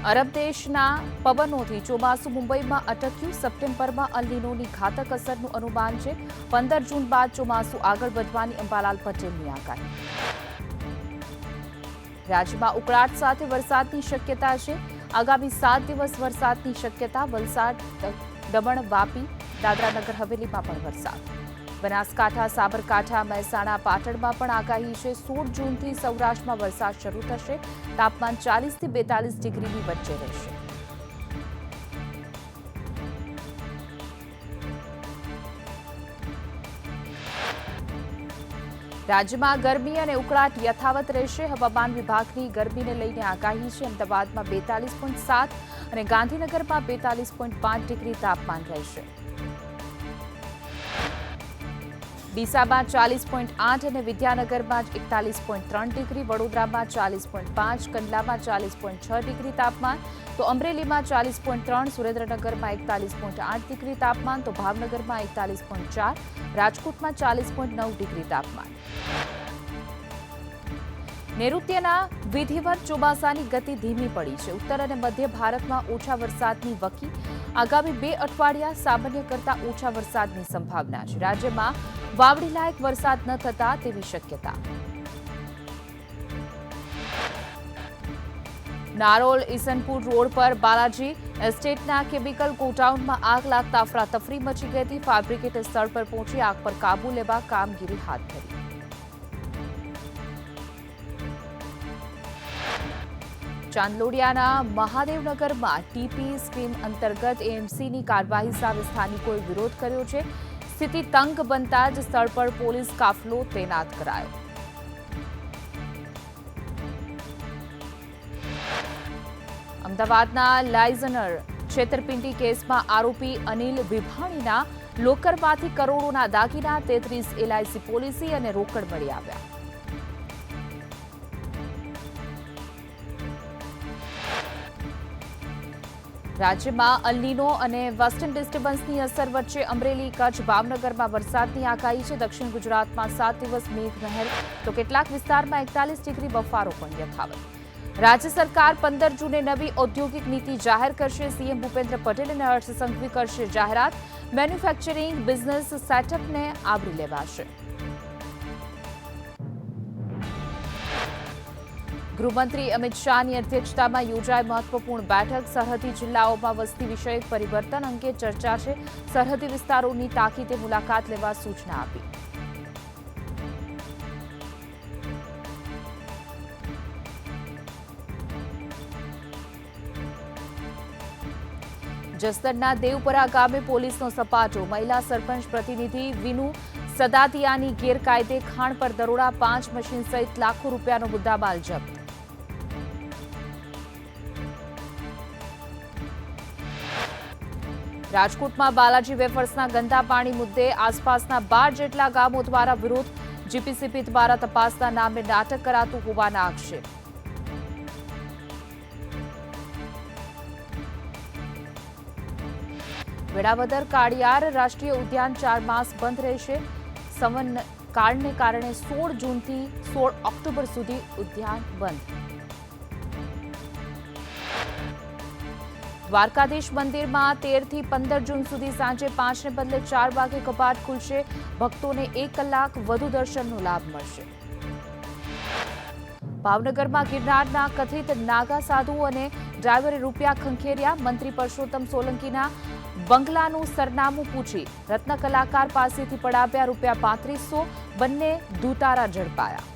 અરબ દેશના પવનોથી ચોમાસું મુંબઈમાં અટક્યું. સપ્ટેમ્બરમાં અલ નીનોની ઘાતક અસરનું અનુમાન છે. 15 જૂન બાદ ચોમાસું આગળ વધવાની અંબાલાલ પટેલની આગાહી. રાજ્યમાં ઉકળાટ સાથે વરસાદની શક્યતા છે. આગામી 7 દિવસ વરસાદની શક્યતા. વલસાડ, દમણ, વાપી, દાદરાનગર હવેલીમાં પણ વરસાદ. બનાસકાંઠા, સાબરકાંઠા, મહેસાણા, પાટણમાં પણ આગાહી છે. 16 જૂનથી સૌરાષ્ટ્રમાં વરસાદ શરૂ થશે. તાપમાન 40 થી 42 ડિગ્રીની વચ્ચે રહેશે. રાજ્યમાં ગરમી અને ઉકળાટ યથાવત રહેશે. હવામાન વિભાગની ગરમીને લઈને આગાહી છે. અમદાવાદમાં 42.7 અને ગાંધીનગરમાં 42.5 ડિગ્રી તાપમાન રહેશે. ડીસામાં 40.8 અને વિદ્યાનગરમાં 41.3 ડિગ્રી, વડોદરામાં 40.5, કંડલામાં 40.6 ડિગ્રી તાપમાન, તો અમરેલીમાં 40.3, સુરેન્દ્રનગરમાં 41.8 ડિગ્રી તાપમાન, તો ભાવનગરમાં 41.4, રાજકોટમાં 40.9 ડિગ્રી તાપમાન. નૈઋત્યના વિધિવત ચોમાસાની ગતિ ધીમી પડી છે. ઉત્તર અને મધ્ય ભારતમાં ઓછા વરસાદની વકી. આગામી 2 અઠવાડિયા સામાન્ય કરતાં ઓછા વરસાદની સંભાવના છે. રાજ્યમાં વાવણી લાયક વરસાદ ન થતા તેવી શક્યતા. નારોલ ઈસનપુર રોડ પર બાલાજી એસ્ટેટના કેમિકલ ગોડાઉનમાં આગ લાગતા અફરાતફરી મચી ગઈ હતી. ફાયર બ્રિગેડે સ્થળ પર પહોંચી આગ પર કાબુ લેવા કામગીરી હાથ ધરી. ચાંદલોડિયાના મહાદેવનગરમાં ટીપી સ્કીમ અંતર્ગત એએમસીની કાર્યવાહી સામે સ્થાનિકોએ વિરોધ કર્યો છે. સ્થિતિ તંગ બનતા જ સ્થળ પર પોલીસ કાફલો તૈનાત કરાયો. અમદાવાદના લાઇઝનર છેતરપિંડી કેસમાં આરોપી અનિલ વિભાણીના લોકરમાંથી કરોડોના દાગીના, 33 એલઆઈસી પોલિસી અને રોકડ મળી આવ્યા. રાજ્યમાં અલ નીનો અને વેસ્ટર્ન ડિસ્ટર્બન્સની અસર વચ્ચે અમરેલી, કચ્છ, ભાવનગરમાં વરસાદની આગાહી છે. દક્ષિણ ગુજરાતમાં 7 દિવસ મેઘમહેર, તો કેટલાક વિસ્તારમાં 41 ડિગ્રી બફારો પણ યથાવત. રાજ્ય સરકાર 15 જૂને નવી ઔદ્યોગિક નીતિ જાહેર કરશે. સીએમ ભૂપેન્દ્ર પટેલ અને અર્થ સંઘવી કરશે જાહેરાત. મેન્યુફેક્ચરિંગ બિઝનેસ સેટઅપને આવરી લેવાશે. ગૃહમંત્રી અમિત શાહની અધ્યક્ષતામાં યોજાઈ મહત્વપૂર્ણ બેઠક. સરહદી જિલ્લાઓમાં વસ્તી વિષયક પરિવર્તન અંગે ચર્ચા છે. સરહદી વિસ્તારોની તાકીદે મુલાકાત લેવા સૂચના આપી. જસદણના દેવપરા ગામે પોલીસનો સપાટો. મહિલા સરપંચ પ્રતિનિધિ વિનુ સદાતિયાની ગેરકાયદે ખાણ પર દરોડા, 5 મશીન સહિત લાખો રૂપિયાનો મુદ્દામાલ જપ્ત. રાજકોટમાં બાલાજી વેફર્સના ગંદા પાણી મુદ્દે આસપાસના 12 જેટલા ગામો દ્વારા વિરોધ. જીપીસીબી દ્વારા તપાસના નામે નાટક કરાતું હોવાના આક્ષેપ. વેળાવદર કાળિયાર રાષ્ટ્રીય ઉદ્યાન 4 માસ બંધ રહેશે. કાળને કારણે 16 જૂનથી 16 ઓક્ટોબર સુધી ઉદ્યાન બંધ. દ્વારકાધીશ મંદિરમાં 13 થી 15 જૂન સુધી સાંજે 5ને બદલે 4 વાગે કપાટ ખુલશે. ભક્તોને 1 કલાક વધુ દર્શનનો લાભ મળશે. ભાવનગરમાં ગિરનારના કથિત નાગા સાધુ અને ડ્રાઈવરે રૂપિયા ખંખેર્યા. મંત્રી પરસોત્તમ સોલંકીના બંગલાનું સરનામું પૂછી રત્ન કલાકાર પાસેથી પડાવ્યા રૂપિયા 3500. બંને દૂતારા ઝડપાયા.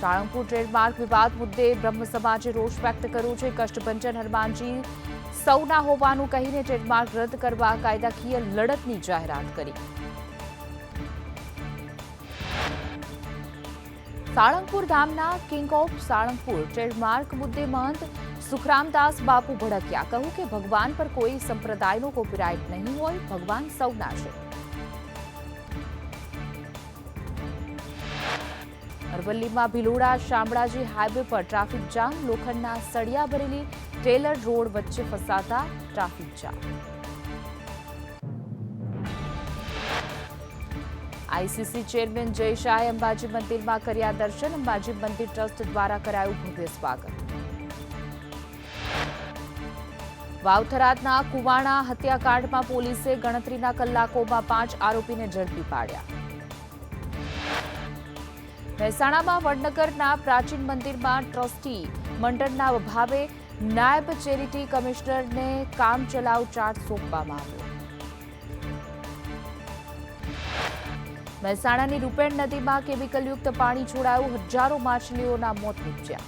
સાળંગપુર ટ્રેડમાર્ક વિવાદ મુદ્દે બ્રહ્મ સમાજે રોષ વ્યક્ત કર્યો છે. કષ્ટભંજન હનુમાનજી સૌના હોવાનું કહીને ટ્રેડમાર્ક રદ કરવા કાયદાકીય લડતની જાહેરાત કરી. સાળંગપુર ધામના કિંગ ઓફ સાળંગપુર ટ્રેડમાર્ક મુદ્દે મહંત સુખરામદાસ બાપુ ભડક્યા. કહ્યું કે ભગવાન પર કોઈ સંપ્રદાયનો કોપીરાઇટ નહીં હોય, ભગવાન સૌના છે. અરવલ્લીમાં ભિલોડા શામળાજી હાઈવે પર ટ્રાફિક જામ. લોખંડના સળિયા ભરેલી ટ્રેલર રોડ વચ્ચે ફસાતા ટ્રાફિક જામ. આઈસીસી ચેરમેન જય શાહે અંબાજી મંદિરમાં કર્યા દર્શન. અંબાજી મંદિર ટ્રસ્ટ દ્વારા કરાયું ભવ્ય સ્વાગત. વાવથરાદના કુવાણા હત્યાકાંડમાં પોલીસે ગણતરીના કલાકોમાં 5 આરોપીને ઝડપી પાડ્યા. મહેસાણામાં વડનગરના પ્રાચીન મંદિરમાં ટ્રસ્ટી મંડળના ભાવે નાયબ ચેરિટી કમિશનરને કામચલાઉ ચાર્જ સોંપવામાં આવ્યો. મહેસાણાની રૂપેણ નદીમાં કેમિકલયુક્ત પાણી છોડાયું. હજારો માછલીઓના મોત નીપજ્યા.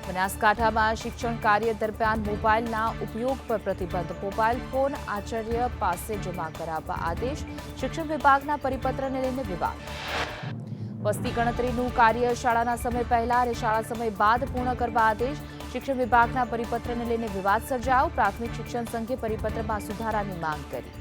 બનાસકાંઠામાં શિક્ષણ કાર્ય દરમિયાન મોબાઈલના ઉપયોગ પર પ્રતિબંધ. મોબાઈલ ફોન આચાર્ય પાસે જમા કરાવવા આદેશ. શિક્ષણ વિભાગના પરિપત્રને લઈને વિવાદ. વસ્તી ગણતરીનું કાર્ય શાળાના સમય પહેલા અને શાળા સમય બાદ પૂર્ણ કરવા આદેશ. શિક્ષણ વિભાગના પરિપત્રને લઈને વિવાદ સર્જાયો. પ્રાથમિક શિક્ષણ સંઘે પરિપત્રમાં સુધારાની માંગ કરી.